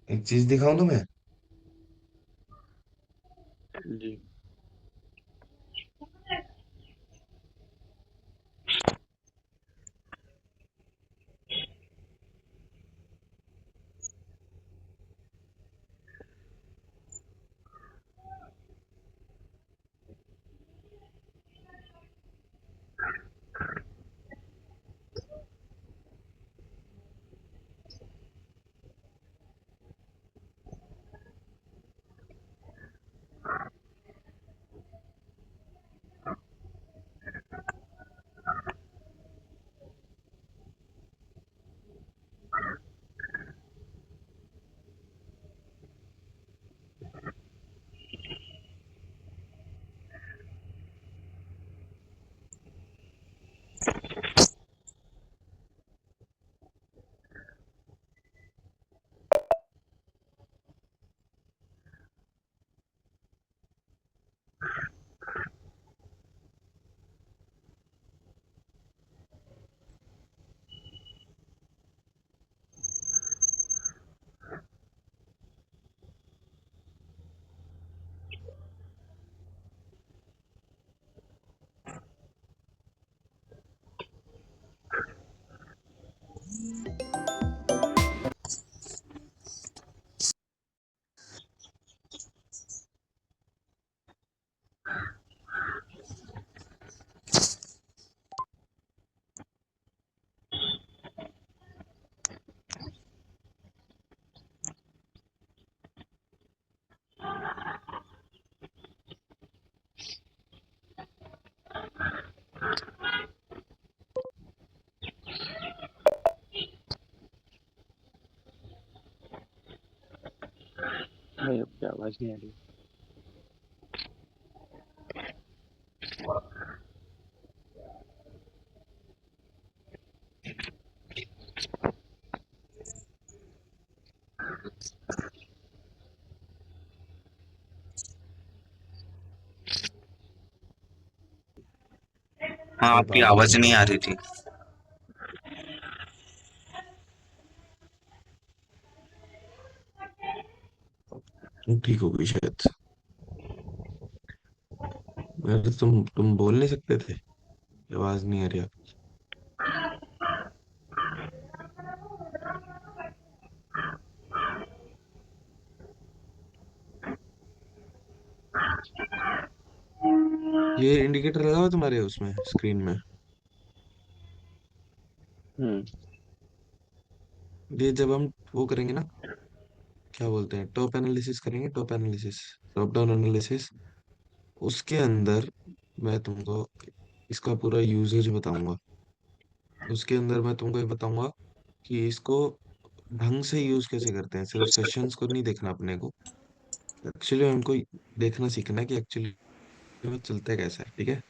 एक चीज दिखाऊं तुम्हें। जी। भाई आपकी आवाज नहीं आ रही। हाँ, अरे आपकी पागल हो आवाज नहीं क्या? आ रही थी। तुम ठीक हो गई शायद। अरे तुम बोल नहीं सकते थे? आवाज नहीं आ रही आपकी। ये इंडिकेटर लगा हुआ तुम्हारे उसमें स्क्रीन में? हम्म। ये जब हम वो करेंगे ना, क्या बोलते हैं, टॉप एनालिसिस करेंगे, top analysis, top down analysis, उसके अंदर मैं तुमको इसका पूरा यूजेज बताऊंगा। उसके अंदर मैं तुमको ये बताऊंगा कि इसको ढंग से यूज कैसे करते हैं। सिर्फ सेशंस को नहीं देखना अपने को, एक्चुअली हमको देखना सीखना है कि एक्चुअली में चलता है कैसा है, ठीक है?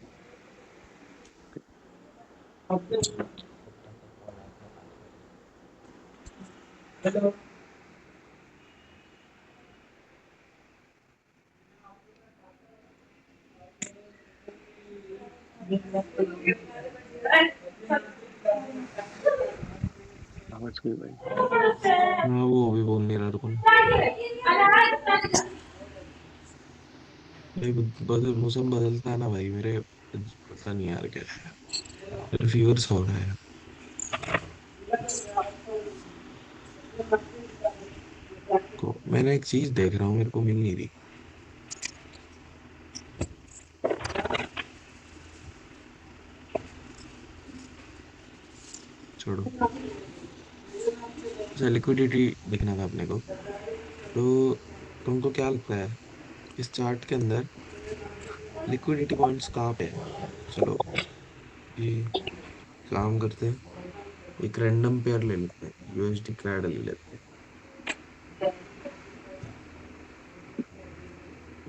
समझ गई भाई। हाँ, वो अभी बोल नहीं रहा, रुको ना। भाई बदल मौसम बदलता है ना भाई मेरे, पता नहीं यार क्या है, मेरे फीवर सा हो रहा है। मैंने एक चीज देख रहा हूँ, मेरे को मिल नहीं रही। छोड़ो। अच्छा, लिक्विडिटी देखना था अपने को। तो तुमको क्या लगता है इस चार्ट के अंदर लिक्विडिटी पॉइंट्स कहाँ पे है? चलो, ये काम करते हैं, एक रैंडम पेयर ले लेते हैं, यूएसडी कैड ले लेते हैं।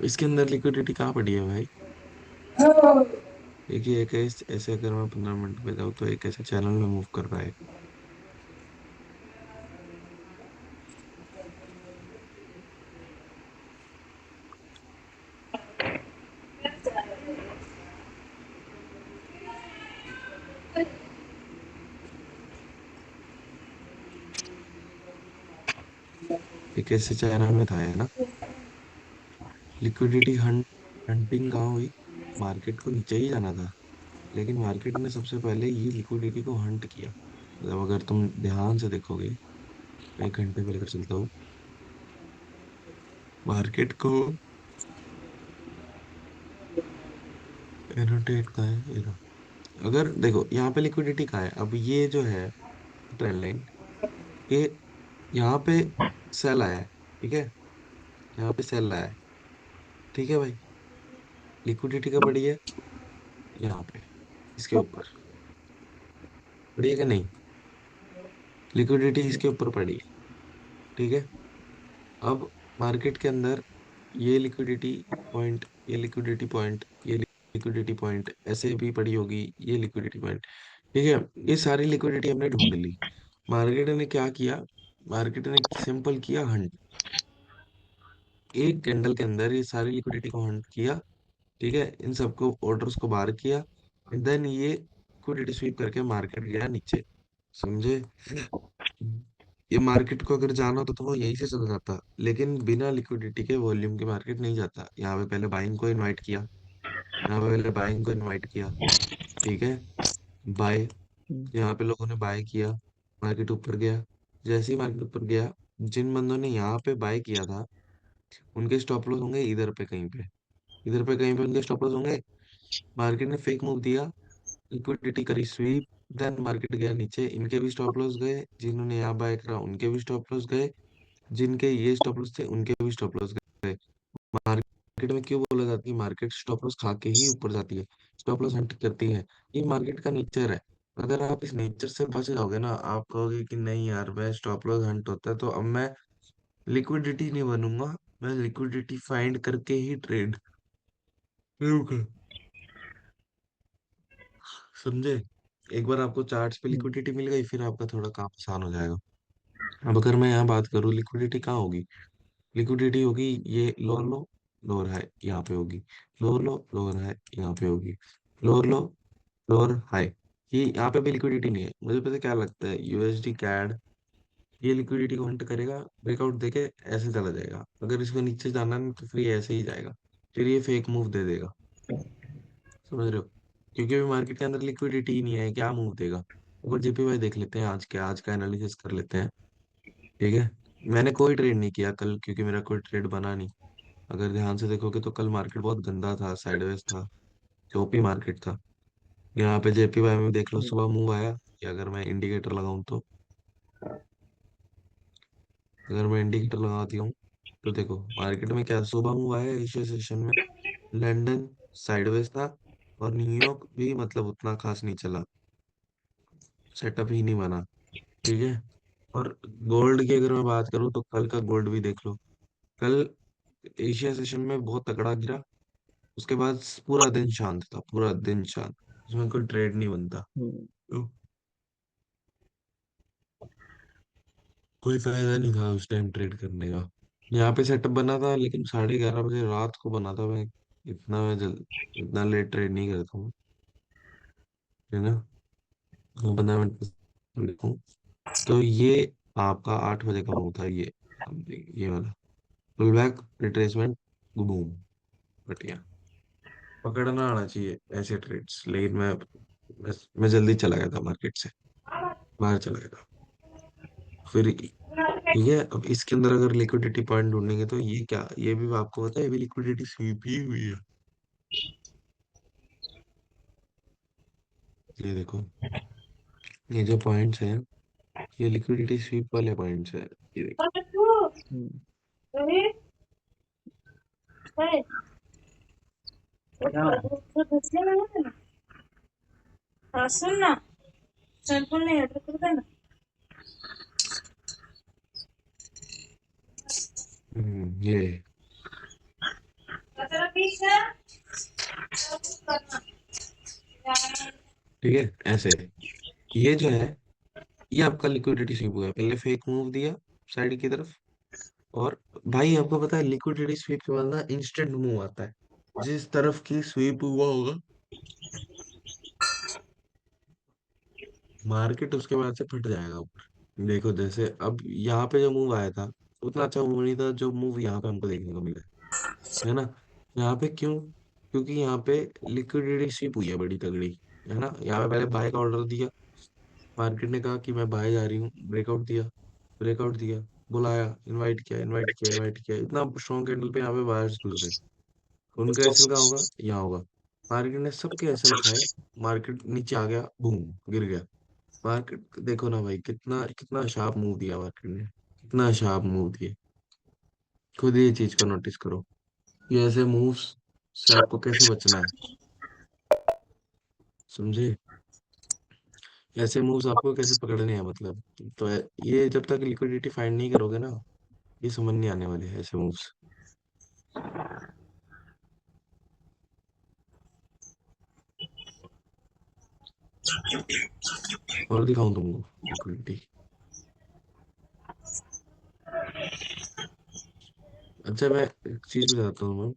इसके अंदर लिक्विडिटी कहाँ पड़ी है भाई? देखिए, एक ऐसे अगर मैं 15 मिनट पे जाऊँ तो एक ऐसे चैनल में मूव कर रहा है। ये कैसे चाइना में था, है ना। लिक्विडिटी हंटिंग कहाँ हुई? मार्केट को नीचे ही जाना था, लेकिन मार्केट ने सबसे पहले ये लिक्विडिटी को हंट किया। मतलब अगर तुम ध्यान से देखोगे, मैं 1 घंटे पे लेकर चलता हूँ मार्केट को। एनोटेट का है ये रहा। अगर देखो यहाँ पे लिक्विडिटी का है, अब ये जो है ट्रेंड लाइन, ये यहाँ पे सेल आया है, ठीक है। यहाँ पे सेल आया है, ठीक है भाई। लिक्विडिटी का बढ़ी है यहाँ पे, इसके ऊपर बढ़ी है कि नहीं? लिक्विडिटी इसके ऊपर पड़ी है, ठीक है। अब मार्केट के अंदर ये लिक्विडिटी पॉइंट, ये लिक्विडिटी पॉइंट, ये लिक्विडिटी पॉइंट ऐसे भी पड़ी होगी, ये लिक्विडिटी पॉइंट, ठीक है। ये सारी लिक्विडिटी हमने ढूंढ ली। मार्केट ने क्या किया? मार्केट ने सिंपल किया हंट। एक कैंडल के अंदर ये सारी लिक्विडिटी को हंट किया, ठीक है। इन सबको ऑर्डर्स को बाहर किया, एंड देन ये लिक्विडिटी स्वीप करके मार्केट गया नीचे, समझे। ये मार्केट को अगर जाना तो वो यहीं से चल जाता, लेकिन बिना लिक्विडिटी के वॉल्यूम के मार्केट नहीं जाता। यहाँ पे पहले बाइंग को इनवाइट किया, यहाँ पे पहले बाइंग को इनवाइट किया, ठीक है। बाय, हम्म, यहाँ पे लोगों ने बाय किया, मार्केट ऊपर गया। जैसे ही मार्केट ऊपर गया, जिन बंदों ने यहाँ पे बाय किया था उनके स्टॉप लॉस होंगे इधर पे कहीं पे, इधर पे कहीं पे उनके स्टॉप लॉस होंगे। मार्केट ने फेक मूव दिया, लिक्विडिटी करी स्वीप, देन मार्केट गया नीचे, इनके भी स्टॉप लॉस गए, जिन्होंने यहाँ बाय करा उनके भी स्टॉप लॉस गए, जिनके ये स्टॉप लॉस थे उनके भी स्टॉप लॉस गए। मार्केट में क्यों बोला जाता है कि मार्केट स्टॉप लॉस खा के ही ऊपर जाती है, स्टॉप लॉस हंट करती है। ये मार्केट का नेचर है। अगर आप इस नेचर से बच जाओगे ना, आप कहोगे कि नहीं यार मैं स्टॉप लॉस हंट होता है तो अब मैं लिक्विडिटी नहीं बनूंगा, मैं लिक्विडिटी फाइंड करके ही ट्रेड करूंगा, समझे। एक बार आपको चार्ट्स पे हम्म, लिक्विडिटी मिल गई, फिर आपका थोड़ा काम आसान हो जाएगा। अब अगर मैं यहाँ बात करूँ लिक्विडिटी कहाँ होगी, लिक्विडिटी होगी ये लोअर लो, लोअर हाई यहाँ पे होगी, लोअर लो लोअर हाई यहाँ पे होगी, लोअर लो लोअर हाई। ये यहाँ पे भी लिक्विडिटी नहीं है। मुझे पता है क्या लगता है, यूएसडी कैड ये लिक्विडिटी को हंट करेगा, ब्रेकआउट देके ऐसे चला जाएगा। अगर इसको नीचे जाना नहीं तो फिर ये ऐसे ही जाएगा, फिर ये फेक मूव दे देगा, समझ रहे हो। क्योंकि अभी मार्केट के अंदर लिक्विडिटी ही नहीं है, क्या मूव देगा। ऊपर जेपीवाई देख लेते हैं, आज का एनालिसिस कर लेते हैं, ठीक है। मैंने कोई ट्रेड नहीं किया कल, क्योंकि मेरा कोई ट्रेड बना नहीं। अगर ध्यान से देखोगे तो कल मार्केट बहुत गंदा था, साइडवेज था, चोपी मार्केट था। यहाँ पे जेपीवाई में देख लो, हम्म, सुबह मूव आया कि अगर मैं इंडिकेटर लगाऊं तो, अगर मैं इंडिकेटर लगाती हूँ तो देखो मार्केट में क्या सुबह मूव आया एशिया सेशन में। लंदन साइडवेज था, और न्यूयॉर्क भी मतलब उतना खास नहीं चला, सेटअप ही नहीं बना, ठीक है। और गोल्ड की अगर मैं बात करूँ तो कल का गोल्ड भी देख लो। कल एशिया सेशन में बहुत तगड़ा गिरा, उसके बाद पूरा दिन शांत था, पूरा दिन शांत, उसमें कोई ट्रेड नहीं बनता। हम्म, तो कोई फायदा नहीं था उस टाइम ट्रेड करने का। यहाँ पे सेटअप बना था, लेकिन 11:30 बजे रात को बना था। मैं इतना लेट ट्रेड नहीं करता हूँ, है ना। 15 मिनट देखूँ तो ये आपका 8 बजे का मूव था ये। अब ये वाला पुल बैक रिट्रेसमेंट, बूम, घटिया। पकड़ना आना चाहिए ऐसे ट्रेड्स, लेकिन मैं जल्दी चला गया था मार्केट से, बाहर चला गया था। फिर ठीक है, अब इसके अंदर अगर लिक्विडिटी पॉइंट ढूंढेंगे तो ये क्या, ये भी आपको पता है, ये भी लिक्विडिटी स्वीप ही हुई है। ये देखो, ये जो पॉइंट्स हैं ये लिक्विडिटी स्वीप वाले पॉइंट्स हैं, ये देखो। हम्म, क्या हाँ सुन ना सेलफोन नहीं है तो कर देना ये तेरा पीस है ठीक है ऐसे, ये जो है ये आपका लिक्विडिटी स्वीप हुआ है। पहले फेक मूव दिया साइड की तरफ, और भाई आपको पता है लिक्विडिटी स्वीप के बाद ना इंस्टेंट मूव आता है, जिस तरफ की स्वीप हुआ होगा मार्केट उसके बाद से फट जाएगा ऊपर। देखो जैसे अब यहाँ पे जो मूव आया था उतना अच्छा मूव नहीं था जो मूव यहाँ पे हमको देखने को मिला है ना। यहाँ पे क्यों? क्योंकि यहाँ पे लिक्विडिटी स्वीप हुई है बड़ी तगड़ी, है ना। यहाँ पे पहले बाय का ऑर्डर दिया, मार्केट ने कहा कि मैं बाय जा रही हूँ, ब्रेकआउट दिया, ब्रेकआउट दिया, बुलाया, इनवाइट किया, इनवाइट किया, इनवाइट किया, इतना स्ट्रॉन्ग कैंडल पे यहाँ पे बायर्स घुस गए। उनका एसएल कहाँ होगा? यहाँ होगा। मार्केट ने सबके एसएल खाए, मार्केट नीचे आ गया, बूम, गिर गया। मार्केट देखो ना भाई, कितना कितना शार्प मूव दिया मार्केट ने, कितना शार्प मूव दिया। खुद ये चीज को नोटिस करो, ये ऐसे मूव्स से आपको कैसे बचना है, समझे। ऐसे मूव्स आपको कैसे पकड़ने हैं मतलब। तो ये जब तक लिक्विडिटी फाइंड नहीं करोगे ना, ये समझ नहीं आने वाले हैं ऐसे मूव्स। और दिखाऊं तुमको लिक्विडिटी? अच्छा मैं एक चीज बताता हूँ।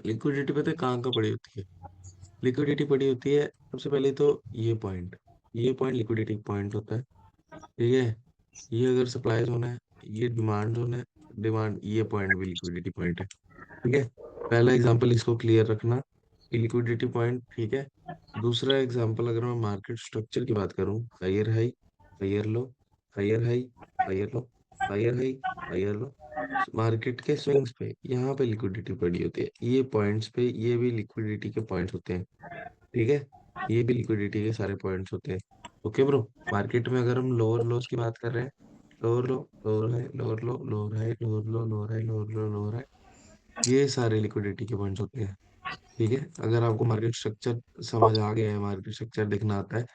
लिक्विडिटी पता है कहाँ कहाँ पड़ी होती है? लिक्विडिटी पड़ी होती है सबसे पहले तो ये पॉइंट लिक्विडिटी पॉइंट होता है, ठीक है। ये अगर सप्लाई जोन है, ये डिमांड जोन है, डिमांड ये पॉइंट भी लिक्विडिटी पॉइंट है, ठीक है। पहला एग्जांपल इसको क्लियर रखना कि लिक्विडिटी पॉइंट, ठीक है। दूसरा एग्जांपल अगर मैं मार्केट स्ट्रक्चर की बात करूं, higher high, higher low, higher high, higher low, higher high, higher low, market के स्विंग्स पे यहाँ पे लिक्विडिटी पड़ी होती है, ये पॉइंट्स पे ये भी लिक्विडिटी के पॉइंट्स होते हैं, ठीक है। ये भी लिक्विडिटी के सारे पॉइंट्स होते हैं। Okay bro. मार्केट में अगर हम लोअर लोस की बात कर रहे हैं, लोअर लो, लोअर हाई, लोअर लो, लोअर हाई, लोअर लो, लोअर हाई, लोअर लो, लोअर हाई, ये सारे लिक्विडिटी के पॉइंट्स होते हैं, ठीक है। अगर आपको मार्केट स्ट्रक्चर समझ आ गया है, मार्केट स्ट्रक्चर देखना आता है,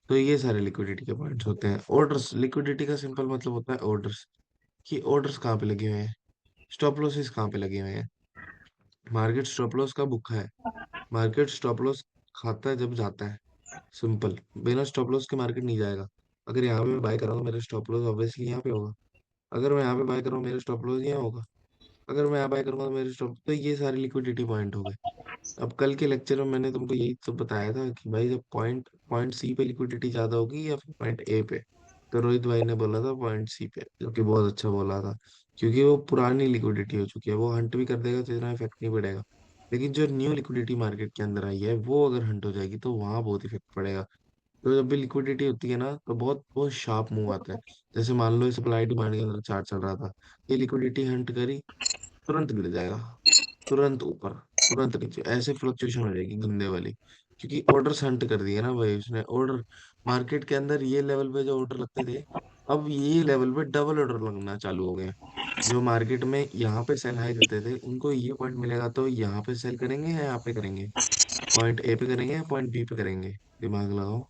तो ये सारे लिक्विडिटी के पॉइंट्स होते हैं। ऑर्डर्स, लिक्विडिटी का सिंपल मतलब होता है ऑर्डर्स, कि ऑर्डर्स कहाँ पे लगे हुए हैं, स्टॉप लॉसेस कहाँ पे लगे हुए हैं। मार्केट स्टॉप लॉस का भूखा है, मार्केट स्टॉप लॉस खाता है जब जाता है, सिंपल। बिना स्टॉप लॉस के मार्केट नहीं जाएगा। अगर यहाँ पे मैं बाय कर रहा हूँ, मेरा स्टॉप लॉस ऑब्वियसली यहाँ पे होगा। अगर मैं यहाँ पे बाय कर रहा हूँ, मेरा स्टॉप लॉस यहाँ होगा। अगर मैं यहाँ बाय करूंगा तो मेरे स्टॉप, तो ये सारे लिक्विडिटी पॉइंट हो गए। अब कल के लेक्चर में मैंने तुमको यही तो बताया था कि भाई जब पॉइंट पॉइंट सी पे लिक्विडिटी ज्यादा होगी या फिर पॉइंट ए पे, तो रोहित भाई ने बोला था पॉइंट सी पे, जो कि बहुत अच्छा बोला था, क्योंकि वो पुरानी लिक्विडिटी हो चुकी है, वो हंट भी कर देगा तो इतना इफेक्ट नहीं पड़ेगा। लेकिन जो न्यू लिक्विडिटी मार्केट के अंदर आई है, वो अगर हंट हो जाएगी तो वहां बहुत इफेक्ट पड़ेगा। तो जब भी लिक्विडिटी होती है ना, तो बहुत बहुत शार्प मूव आता है। जैसे मान लो सप्लाई डिमांड के अंदर चार्ट चल रहा था, ये लिक्विडिटी हंट करी, तुरंत गिर जाएगा, तुरंत ऊपर, तुरंत नीचे, ऐसे फ्लक्चुएशन हो जाएगी गंदे वाली। क्योंकि ऑर्डर हंट कर दिए ना भाई उसने, ऑर्डर मार्केट के अंदर ये लेवल पे जो ऑर्डर लगते थे, अब ये लेवल पे डबल ऑर्डर लगना चालू हो गए। जो मार्केट में यहाँ पे सेल हाई करते थे, उनको ये पॉइंट मिलेगा तो यहाँ पे सेल करेंगे या यहाँ पे करेंगे, पॉइंट ए पे करेंगे या पॉइंट बी पे करेंगे, दिमाग लगाओ।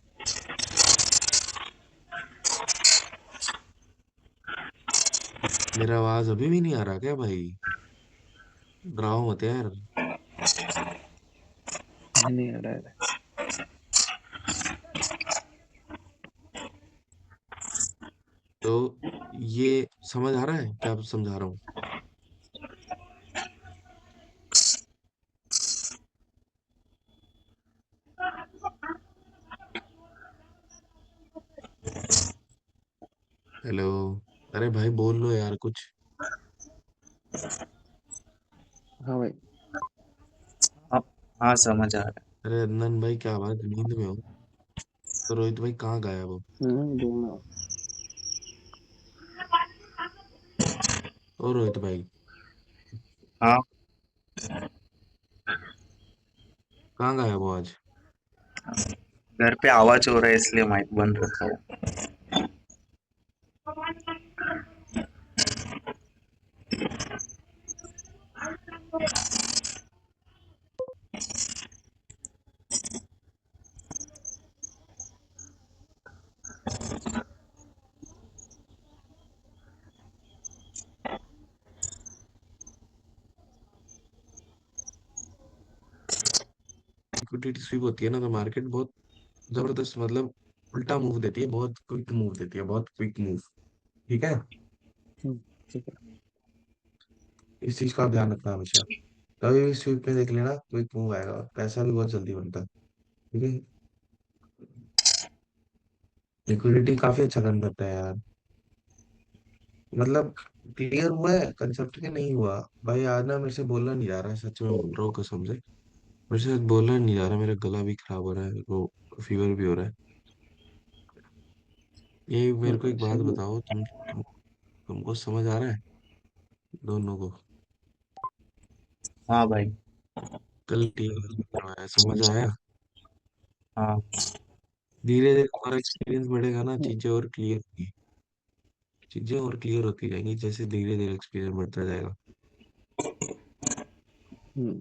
मेरा आवाज अभी भी नहीं आ रहा क्या भाई? डराओ मत यार। नहीं आ रहा है। तो ये समझ आ रहा है क्या समझा रहा हूँ? हेलो। अरे भाई बोल लो यार कुछ। हाँ भाई। हाँ हाँ, समझ आ रहा अरे अदनान भाई क्या बात, नींद में हो? तो रोहित भाई कहाँ गायब हो? बोलना। ओ रोहित भाई, है। हाँ, कहाँ गायब हो आज? घर पे आवाज हो रहा है इसलिए माइक बंद रखा है। लिक्विडिटी स्वीप होती है ना, तो मार्केट बहुत जबरदस्त मतलब उल्टा मूव देती है, बहुत क्विक मूव देती है, बहुत क्विक मूव, ठीक है। ठीक है। इस चीज का आप ध्यान रखना हमेशा। कभी भी स्वीप में देख लेना, क्विक मूव आएगा, पैसा भी बहुत जल्दी बनता है, ठीक है। लिक्विडिटी काफी अच्छा काम करता है यार, मतलब क्लियर हुआ है कंसेप्ट के नहीं हुआ? भाई आज ना मेरे से बोलना नहीं जा रहा है, सच में बोल रहा हूँ कसम से। मेरे से बोलना नहीं जा रहा, मेरा गला भी खराब हो रहा है, वो फीवर भी हो रहा है। ये मेरे को एक बात सही है। बताओ, तुमको समझ आ रहा है दोनों को? हाँ भाई। कल टीम करवाया, समझ आया? हाँ। धीरे धीरे हमारा एक्सपीरियंस बढ़ेगा ना, चीजें और क्लियर होती जाएंगी जैसे धीरे धीरे एक्सपीरियंस बढ़ता जाएगा। हम्म,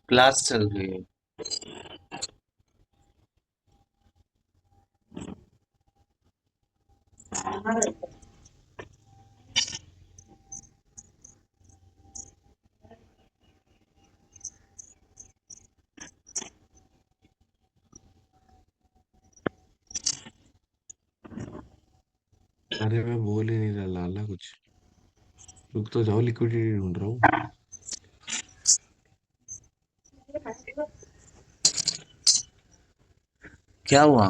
क्लास चल रही है। अरे मैं बोल ही नहीं रहा लाला कुछ। रुक तो जाओ, लिक्विडिटी ढूंढ रहा हूँ। क्या हुआ?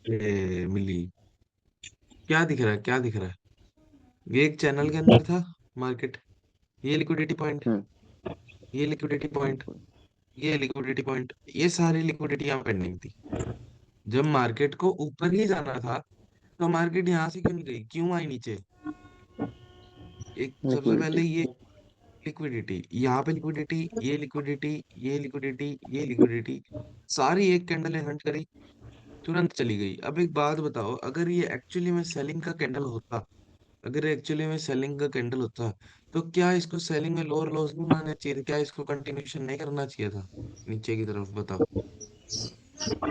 ये मिली। क्या दिख रहा है, क्या दिख रहा है? ये एक चैनल के अंदर था मार्केट, ये लिक्विडिटी पॉइंट, हम्म, ये लिक्विडिटी पॉइंट, बिल्कुल। ये लिक्विडिटी पॉइंट, ये सारी लिक्विडिटी यहाँ पेंडिंग थी। जब मार्केट को ऊपर ही जाना था तो मार्केट यहाँ से क्यों नहीं गई, क्यों आई नीचे? एक सबसे पहले लिक्विडिटी। ये लिक्विडिटी, यहाँ पे लिक्विडिटी, ये लिक्विडिटी, ये लिक्विडिटी, ये लिक्विडिटी, सारी एक कैंडल ने हंट करी, तुरंत चली गई। अब एक बात बताओ, अगर ये एक्चुअली में सेलिंग का कैंडल होता, अगर एक्चुअली में सेलिंग का कैंडल होता, तो क्या इसको सेलिंग में लोअर लॉस नहीं बनाना चाहिए था? क्या इसको कंटिन्यूशन नहीं करना चाहिए था नीचे की तरफ? बताओ।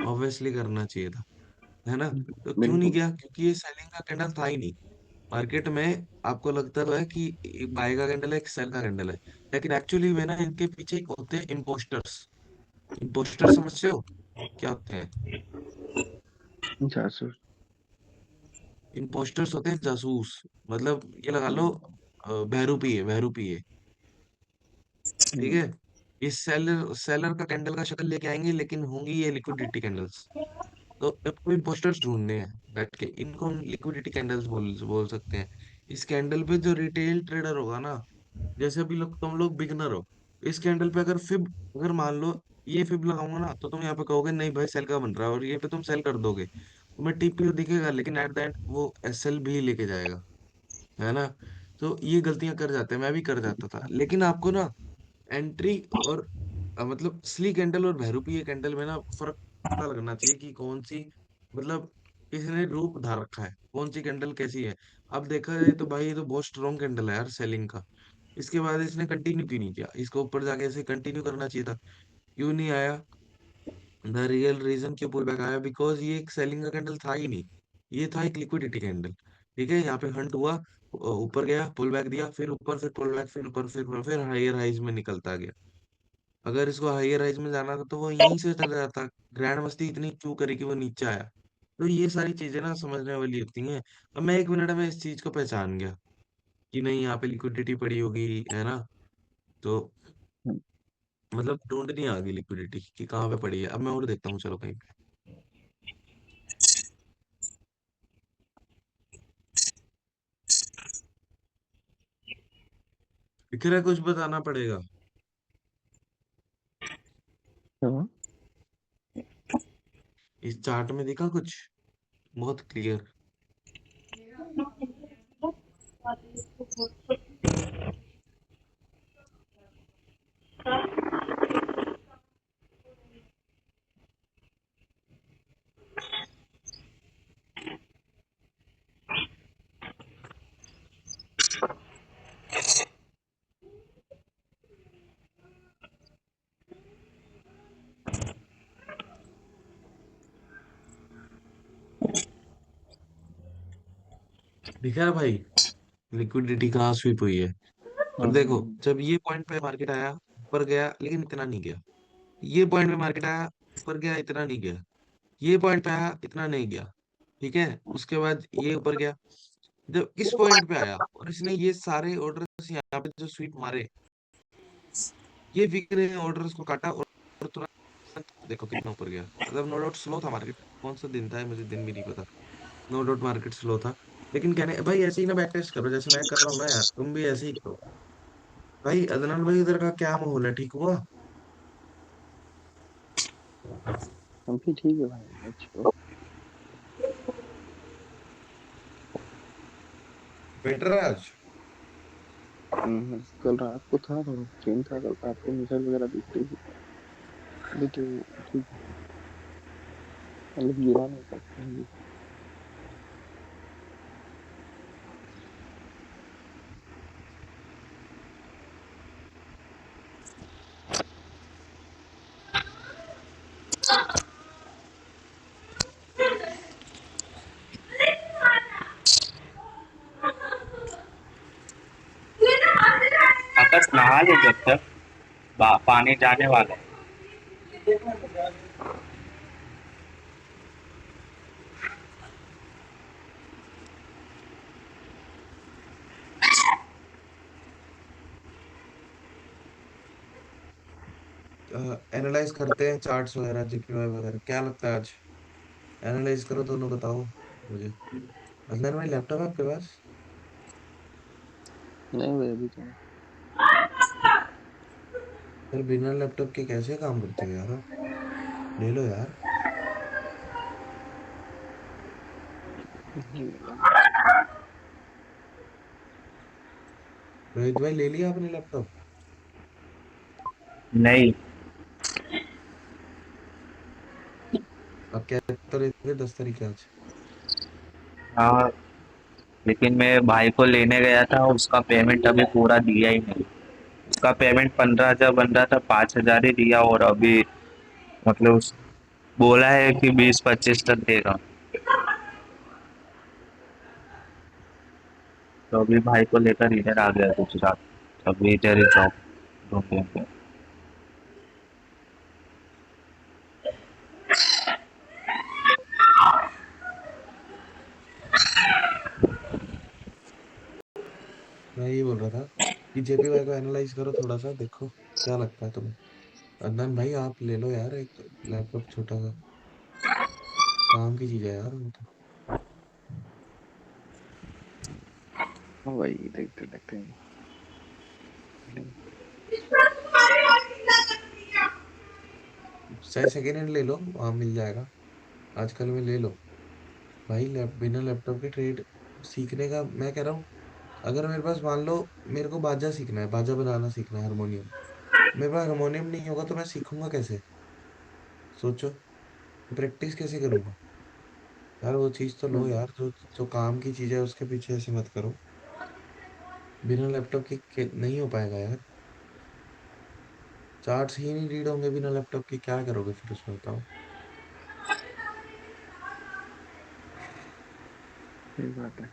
ऑब्वियसली करना चाहिए था, है ना? तो क्यों नहीं बिल्कुल। किया? क्योंकि ये सेलिंग का कैंडल था ही नहीं। मार्केट में आपको लगता तो है कि एक बाय का कैंडल है, एक सेल का कैंडल है, लेकिन एक्चुअली में ना इनके पीछे एक होते हैं इम्पोस्टर्स। इम्पोस्टर समझते हो क्या होते हैं? जासूस। इम्पोस्टर्स होते हैं जासूस। मतलब ये लगा लो, बहरूपी है, बहरूपी है। ठीक हम्म, है। ये सेलर सेलर का कैंडल का शक्ल लेके आएंगे, लेकिन होंगी ये लिक्विडिटी कैंडल्स। तो आपको इम्पोस्टर्स ढूंढने हैं बैठ के, इनको हम लिक्विडिटी कैंडल्स बोल बोल सकते हैं। इस कैंडल पे जो रिटेल ट्रेडर होगा ना, जैसे अभी लोग, तुम लोग बिगनर हो, इस कैंडल पे अगर फिब, अगर मान लो ये फिब लगाऊंगा ना, तो तुम यहाँ पे कहोगे नहीं भाई सेल का बन रहा है, और ये पे तुम सेल कर दोगे, तुम्हें टीपीओ दिखेगा, लेकिन एट द एंड वो एसएल भी लेके जाएगा, है ना? तो ये गलतियां कर जाते हैं, मैं भी कर जाता था। लेकिन आपको ना एंट्री और मतलब स्ली कैंडल और बहरूपीय कैंडल में ना फर्क पता लगना चाहिए कि कौन सी, मतलब इसने रूप धार रखा है, कौन सी कैंडल कैसी है। अब देखा जाए तो भाई ये तो बहुत स्ट्रॉन्ग कैंडल है यार सेलिंग का। इसके बाद इसने कंटिन्यू क्यों नहीं किया? इसको ऊपर जाके इसे कंटिन्यू करना चाहिए था, क्यों नहीं आया? द रियल रीजन क्यों पुल बैक आया, बिकॉज ये एक सेलिंग का कैंडल था ही नहीं, ये था एक लिक्विडिटी कैंडल। ठीक है, यहाँ पे हंट हुआ, ऊपर गया, पुल बैक दिया, फिर ऊपर, फिर पुल बैक, फिर ऊपर, फिर हायर हाइज में निकलता गया। अगर इसको हायर राइज में जाना था तो वो यहीं से चला जाता। ग्रैंड मस्ती इतनी क्यों करी कि वो नीचे आया? तो ये सारी चीजें ना समझने वाली होती हैं। अब मैं 1 मिनट में इस चीज को पहचान गया कि नहीं यहाँ पे लिक्विडिटी पड़ी होगी, है ना? तो हम्म, मतलब ढूंढनी आ गई लिक्विडिटी कि कहाँ पे पड़ी है। अब मैं और देखता हूँ, चलो कहीं पे दिख रहा है, कुछ बताना पड़ेगा। हाँ, इस चार्ट में दिखा कुछ बहुत क्लियर? दिखा है भाई, लिक्विडिटी कहाँ स्वीप हुई है। और देखो, जब ये पॉइंट पे मार्केट आया, ऊपर गया लेकिन इतना नहीं गया। ये पॉइंट पे मार्केट आया, ऊपर गया, इतना नहीं गया। ये पॉइंट पे आया, इतना नहीं गया। ठीक है, उसके बाद ये ऊपर गया। जब इस पॉइंट पे आया और इसने ये सारे ऑर्डर्स यहाँ पे जो स्वीप मारे, ये वीक ने ऑर्डर्स को काटा और तुरंत देखो कितना ऊपर गया। मतलब नो डाउट स्लो था मार्केट, कौन सा दिन था मुझे दिन भी नहीं पता। नो डाउट मार्केट स्लो था, लेकिन कहने भाई ऐसे ही ना बैक टेस्ट करो जैसे मैं कर रहा हूँ ना यार, तुम भी ऐसे ही करो। भाई अदनान भाई इधर का क्या माहौल है, ठीक हुआ? हम भी ठीक है भाई, अच्छा। बेटर है आज। कल रात को था थोड़ा सीन था, कल रात को मिसाइल वगैरह दिख रही थी। अभी तो ठीक है, मतलब गिरा नहीं सकते हैं। आकाश नहा ले जब तक पानी जाने वाला है। एनालाइज करते हैं चार्ट्स वगैरह, जेपीवाई वगैरह, क्या लगता है आज? एनालाइज करो दोनों, बताओ मुझे। अदनान भाई लैपटॉप है आपके पास? नहीं भाई अभी तो फिर बिना लैपटॉप के कैसे काम करते हो यार आप? ले लो यार। नहीं मिला। रोहित भाई ले लिया आपने लैपटॉप? नहीं। आप क्या तो रहे थे 10 तारीख आज। हाँ, लेकिन मैं भाई को लेने गया था, उसका पेमेंट अभी पूरा दिया ही नहीं। उसका पेमेंट 15,000 बन रहा था, 5,000 ही दिया। और अभी मतलब बोला है कि 20-25 तक देगा। तो अभी भाई को लेकर इधर आ गया गुजरात। अभी इधर ही जॉब ढूंढेंगे। मैं ये बोल रहा था कि जेपीवाई को एनालाइज करो थोड़ा सा, देखो क्या लगता है तुम्हें। अदनान भाई आप ले लो यार एक लैपटॉप छोटा सा, काम की चीज है यार वो तो। हाँ भाई देखते देखते हैं। चाहे सेकेंड हैंड ले लो, वहां मिल जाएगा आजकल में, ले लो। भाई बिना लैपटॉप के ट्रेड सीखने का मैं कह रहा हूँ। अगर मेरे पास मान लो, मेरे को बाजा सीखना है, बाजा बजाना सीखना है, हारमोनियम। मेरे पास हारमोनियम नहीं होगा तो मैं सीखूंगा कैसे? सोचो, प्रैक्टिस कैसे करूंगा? यार वो चीज तो लो हम्म, यार, जो जो काम की चीज है उसके पीछे ऐसे मत करो। बिना लैपटॉप के नहीं हो पाएगा यार। चार्ट्स ही नहीं रीड होंगे बिना लैपटॉप के, क्या करोगे फिर उसमें बताओ। सही बात है।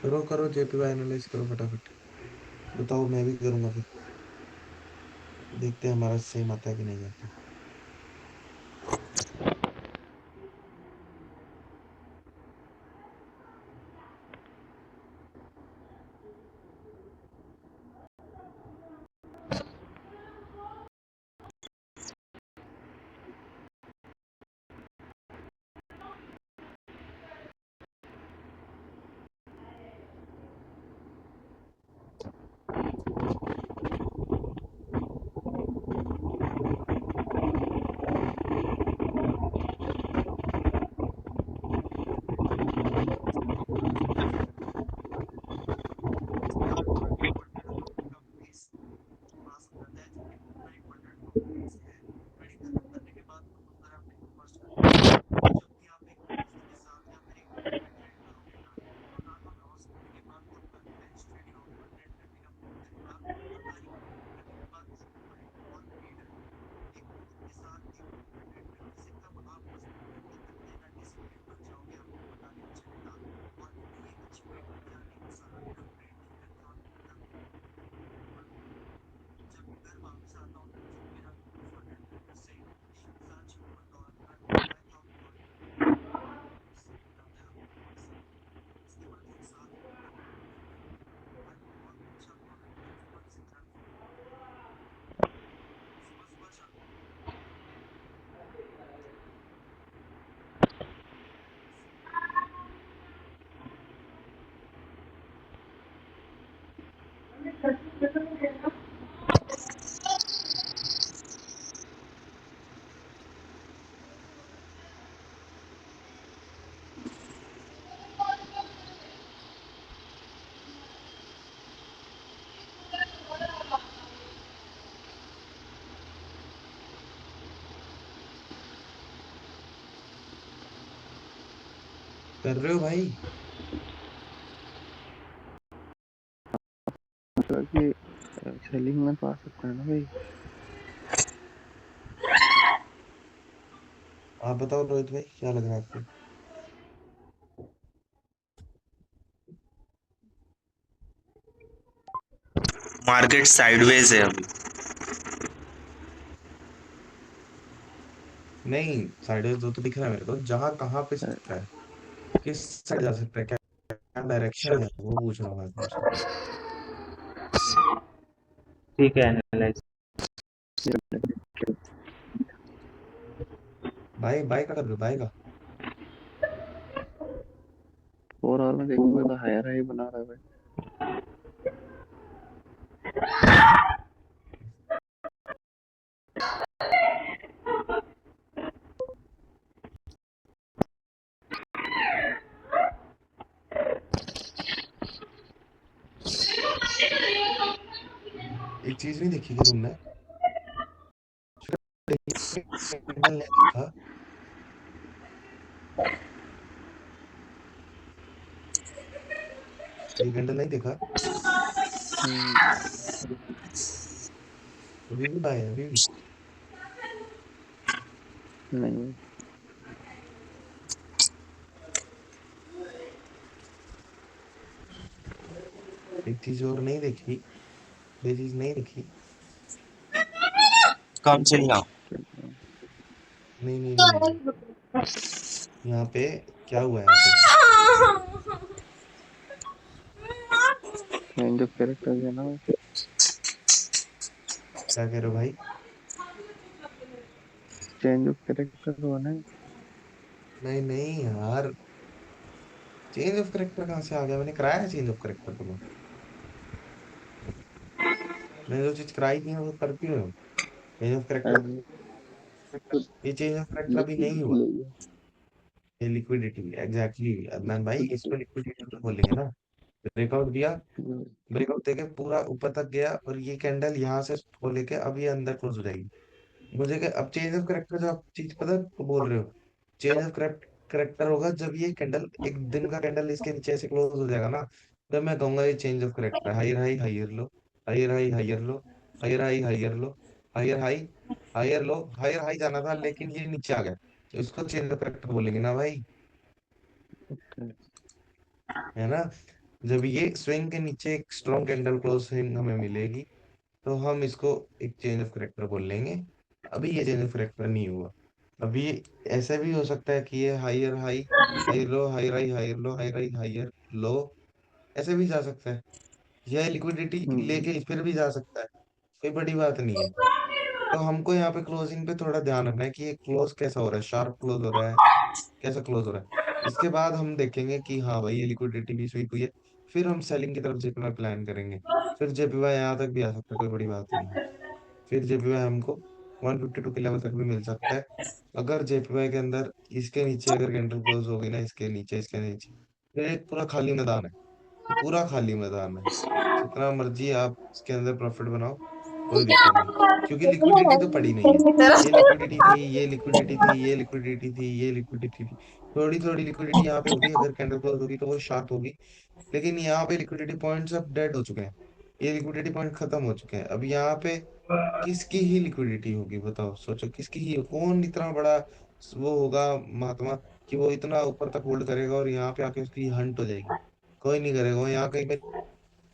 करो करो, जेपीवाई एनालाइज करो फटाफट। बताओ, मैं भी करूंगा फिर। देखते हैं हमारा सेम आता है कि नहीं आता। कर रहे हो भाई? मतलब कि सेलिंग में तो आ सकता है ना भाई। आप बताओ रोहित भाई, क्या लग रहा है आपको? मार्केट साइडवेज है अभी। नहीं, साइडवेज तो दिख रहा है मेरे को, जहां कहाँ पे अ, सकता है, किस साइड जा सकता है, क्या डायरेक्शन है, वो पूछ रहा हूँ मैं तुमसे। ठीक है, एनालाइज। भाई बाय का कर रहे हो, बाय का? ओवरऑल में देखोगे तो हायर हाई बना रहा है भाई। एक चीज नहीं देखी कि तुमने, कैंडल नहीं देखा? ये कैंडल नहीं देखा? हम्म, अभी भी बाय है, अभी भी। नहीं। एक चीज और नहीं देखी, ये चीज नहीं देखी। कम चिल्ला। नहीं नहीं नहीं नहीं, यहाँ पे क्या हुआ है यहाँ पे? चेंज ऑफ कैरेक्टर है ना भाई। क्या कह रहे हो भाई? चेंज ऑफ कैरेक्टर हुआ ना। नहीं नहीं यार, चेंज ऑफ करेक्टर कहाँ से आ गया? मैंने कराया है चेंज ऑफ करेक्टर तुम्हें। मैंने जो चीज कराई थी वो करती हूँ। चेंज ऑफ करेक्टर, ये चेंज ऑफ करेक्टर अभी नहीं हुआ। लिक्विडिटी ले गया। ये लिक्विडिटी, एग्जैक्टली अदनान भाई, इसको लिक्विडिटी तो बोलेंगे ना। ब्रेकआउट दिया, ब्रेकआउट देके पूरा ऊपर तक गया, और ये कैंडल यहाँ से को लेके अब ये अंदर क्लोज हो जाएगी। मुझे अब चेंज ऑफ करेक्टर जो आप चीज पता है तो बोल रहे हो, चेंज ऑफ करेक्टर होगा जब ये कैंडल, एक दिन का कैंडल इसके नीचे से क्लोज हो जाएगा ना, तब मैं कहूंगा ये change of character. Higher high higher low, higher high higher low, higher high higher low, higher high higher low, higher high जाना था लेकिन ये नीचे आ गया, तो इसको चेंज ऑफ करेक्टर बोलेंगे ना भाई, है ना? जब ये स्विंग के नीचे एक स्ट्रॉन्ग कैंडल क्लोजिंग हमें मिलेगी, तो हम इसको एक चेंज ऑफ करेक्टर बोल लेंगे। अभी ये चेंज ऑफ करेक्टर नहीं हुआ। अभी ऐसा भी हो सकता है कि ये higher high high low, higher high higher low, higher high higher low, ऐसे भी जा सकता है। यह लिक्विडिटी हम्म, लेके फिर भी जा सकता है, कोई बड़ी बात नहीं है। तो हमको यहाँ पे क्लोजिंग पे थोड़ा ध्यान रखना है कि ये क्लोज कैसा हो रहा है, शार्प क्लोज हो रहा है, कैसा क्लोज हो रहा है। इसके बाद हम देखेंगे कि हाँ भाई ये लिक्विडिटी भी स्वीप हुई है, फिर हम सेलिंग की तरफ जेपीवाई प्लान करेंगे। फिर जेपीवाई यहाँ तक भी आ सकता है, कोई बड़ी बात नहीं है। फिर जेपीवाई हमको 152 के लेवल तक भी मिल सकता है। अगर जेपीवाई के अंदर इसके नीचे अगर कैंडल क्लोज हो गई ना, इसके नीचे इसके नीचे, फिर एक पूरा खाली मैदान है, ये पूरा खाली मैदान है। जितना मर्जी आप इसके अंदर प्रॉफिट बनाओ, कोई दिक्कत नहीं, क्योंकि लिक्विडिटी तो पड़ी नहीं है। ये लिक्विडिटी थी, ये लिक्विडिटी थी, ये लिक्विडिटी थी, ये लिक्विडिटी थी, थोड़ी थोड़ी लिक्विडिटी यहाँ पे होगी, अगर कैंडल क्लोज होगी तो वो शार्प होगी। लेकिन यहाँ पे लिक्विडिटी पॉइंट्स अब डेड हो चुके हैं, ये लिक्विडिटी पॉइंट खत्म हो चुके हैं। अब यहाँ पे किसकी ही लिक्विडिटी होगी, बताओ, सोचो किसकी ही, कौन इतना बड़ा वो होगा महात्मा कि वो इतना ऊपर तक होल्ड करेगा और यहाँ पे आके उसकी हंट हो जाएगी? कोई नहीं करेगा। वो यहाँ कहीं पे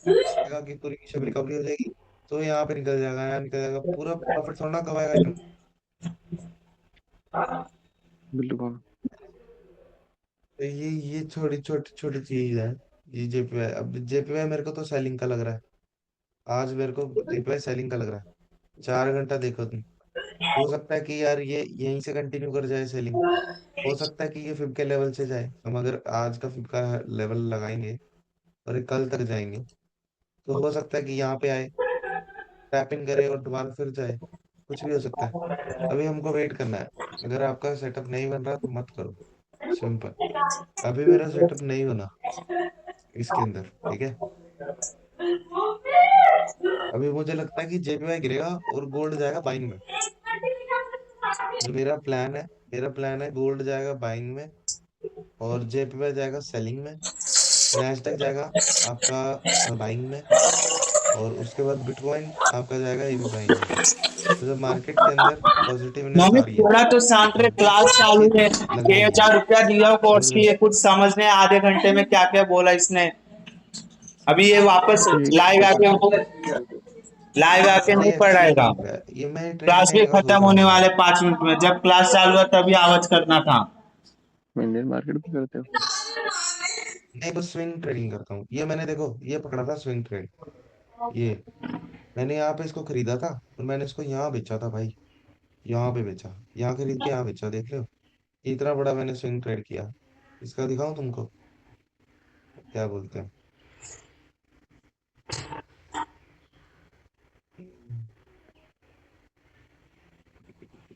जाएगा कि पूरी की सब रिकवरी हो जाएगी, तो यहाँ पे निकल जाएगा, यहाँ निकल जाएगा, पूरा प्रॉफिट थोड़ा ना कमाएगा इतना। बिल्कुल। तो ये छोटी छोटी छोटी चीज है। ये जेपीवाई, अब जेपीवाई मेरे को तो सेलिंग का लग रहा है, आज मेरे को जेपीवाई सेलिंग का लग रहा है। 4 घंटा देखो तुम, हो सकता है कि यार ये यहीं से कंटिन्यू कर जाए सेलिंग, हो सकता है कि ये फिब के लेवल से जाए। हम अगर आज का फिब का लेवल लगाएंगे और ये कल तक जाएंगे, तो हो सकता है कि यहाँ पे आए, टैप इन करे और दोबारा फिर जाए, कुछ भी हो सकता है। अभी हमको वेट करना है। अगर आपका सेटअप नहीं बन रहा तो मत करो, सिंपल। अभी मेरा सेटअप नहीं बना इसके अंदर, ठीक है। अभी मुझे लगता है कि जेपीवाई गिरेगा और गोल्ड जाएगा बाइंग में। जो मेरा प्लान है, मेरा प्लान है गोल्ड जाएगा बाइंग में, और जेपी में जाएगा सेलिंग में। नैस्डैक जाएगा आपका बाइंग में। और उसके बाद बिटकॉइन आपका जाएगा ये भी बाइंग में। तो जब मार्केट के अंदर पॉजिटिवनेस हम्म। आ मम्मी रही है थोड़ा तो शांत रहे, मार्केट क्लास में चालू अच्छी है। लगने लगी 6,000 रुपया दिया हो समझ कोर्स रहे की, हो। ये कुछ समझने आधे घंटे में क्या क्या बोला इसने। अभी ये वापस ये लाइव बता आके रहा था क्या क्या। लाइव आके भाई नहीं एचसीएल पढ़ाएगा। डूब रहा है, ये मैं ट्रेड क्लास भी लेने का खत्म सोच रहा होने हूँ भाई। वाले 5 मिनट में, जब क्लास चालू हुआ तभी आवाज करना था। इंडियन मार्केट भी करते हो? नहीं, बस स्विंग ट्रेडिंग करता हूँ। ये मैंने देखो ये पकड़ा था स्विंग ट्रेड। ये मैंने यहाँ पे इसको खरीदा था और मैंने इसको यहाँ बेचा था भाई। यहाँ पे बेचा, यहाँ खरीद के यहाँ बेचा, देख लो। इतना बड़ा मैंने स्विंग ट्रेड किया। इसका दिखाऊं तुमको, क्या बोलते हैं।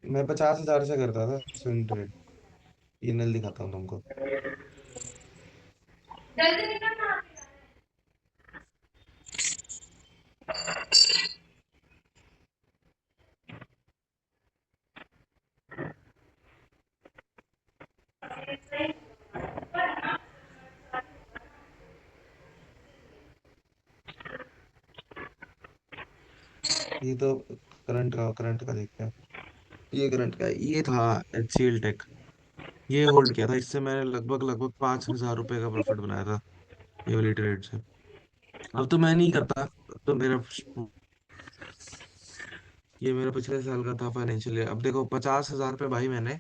मैं 50,000 से करता था स्विंग ट्रेड। ये नल दिखाता हूँ तुमको। ये तो करंट का देखते हैं। ये करंट का है। ये था एचसीएल टेक। ये होल्ड किया था, इससे मैंने लगभग लगभग 5,000 रुपए का प्रॉफिट बनाया था ये वाली ट्रेड से। अब तो मैं नहीं करता, अब तो मेरा ये मेरा पिछले साल का था फाइनेंशियल ईयर। अब देखो 50,000 पे भाई मैंने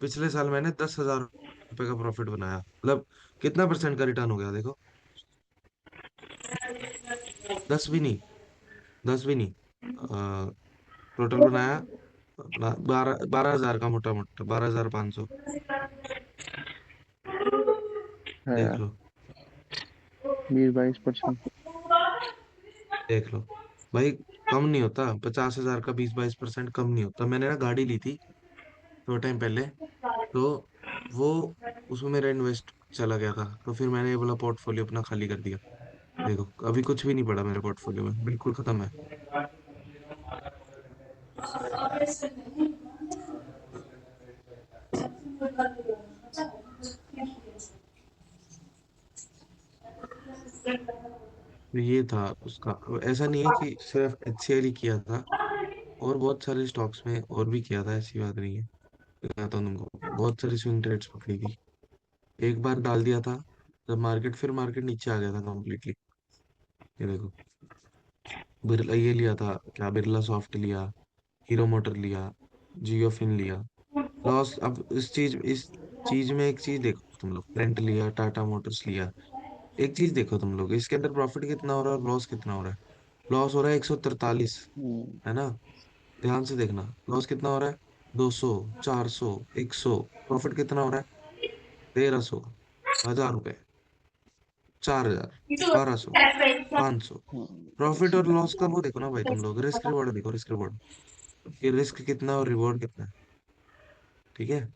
पिछले साल मैंने 10,000 रुपए का प्रॉफिट बनाया। मतलब कितना परसेंट का रिटर्न हो गया देखो। 10 भी नहीं, 10 भी नहीं। टोटल बनाया अपना 12,000 का, मोटा मोटा 12,500। है देख यार, लो, 20-22%। देख लो भाई। कम नहीं होता 50,000 का, 20-22% कम नहीं होता। मैंने ना गाड़ी ली थी थोड़ा टाइम पहले, तो वो उसमें मेरा इन्वेस्ट चला गया था, तो फिर मैंने ये वाला पोर्टफोलियो अपना खाली कर दिया। देखो अभी कुछ भी नहीं पड़ा मेरे पोर्टफोलियो में, बिल्कुल खत्म है। तो ये था उसका। ऐसा नहीं है कि सिर्फ एचसीएल ही किया था, और बहुत सारे स्टॉक्स में और भी किया था, ऐसी बात नहीं है। बताता हूँ तुमको, बहुत सारी स्विंग ट्रेड्स पकड़ी थी। एक बार डाल दिया था जब मार्केट, फिर मार्केट नीचे आ गया था कम्प्लीटली। ये देखो, बिरला ये लिया था क्या, बिरला सॉफ्ट लिया, हीरो मोटर लिया, जियो फिन लिया। लॉस, अब इस चीज में एक चीज देखो तुम लोग, फ्रंट लिया, टाटा मोटर्स लिया। एक चीज देखो तुम लोग, इसके अंदर प्रॉफिट कितना हो रहा है और लॉस कितना हो रहा है। लॉस हो रहा है 143, हम्म। है ना। ध्यान से देखना, लॉस कितना हो रहा है, 200, 400, 100। प्रॉफिट कितना हो रहा है, 1,300, 1,000 रुपए, 4,000, 1,200, 500। प्रॉफिट और लॉस का वो देखो ना भाई तुम लोग, रिस्क रिवॉर्ड देखो, रिस्क रिवॉर्ड। ये रिस्क कितना है और रिवॉर्ड कितना है, ठीक है।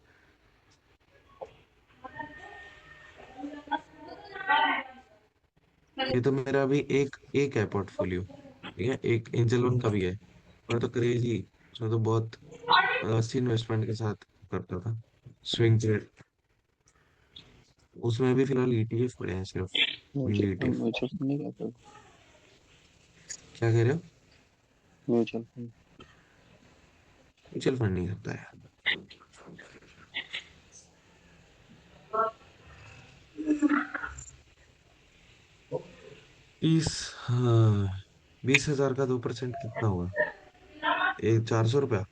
ये तो मेरा अभी एक एक है पोर्टफोलियो, ठीक है। एक एंजल वन का भी है, मैं तो क्रेजी, उसमें तो बहुत अच्छी इन्वेस्टमेंट के साथ करता था स्विंग ट्रेड। उसमें भी फिलहाल ईटीएफ पड़े हैं सिर्फ, gold mutual fund, ETF. Mutual fund नहीं कहते हो? क्या कह रहे हो। Mutual fund. म्यूचुअल फंड नहीं करता है। इस हाँ, 20,000 का 2% कितना हुआ, एक 400 रुपया।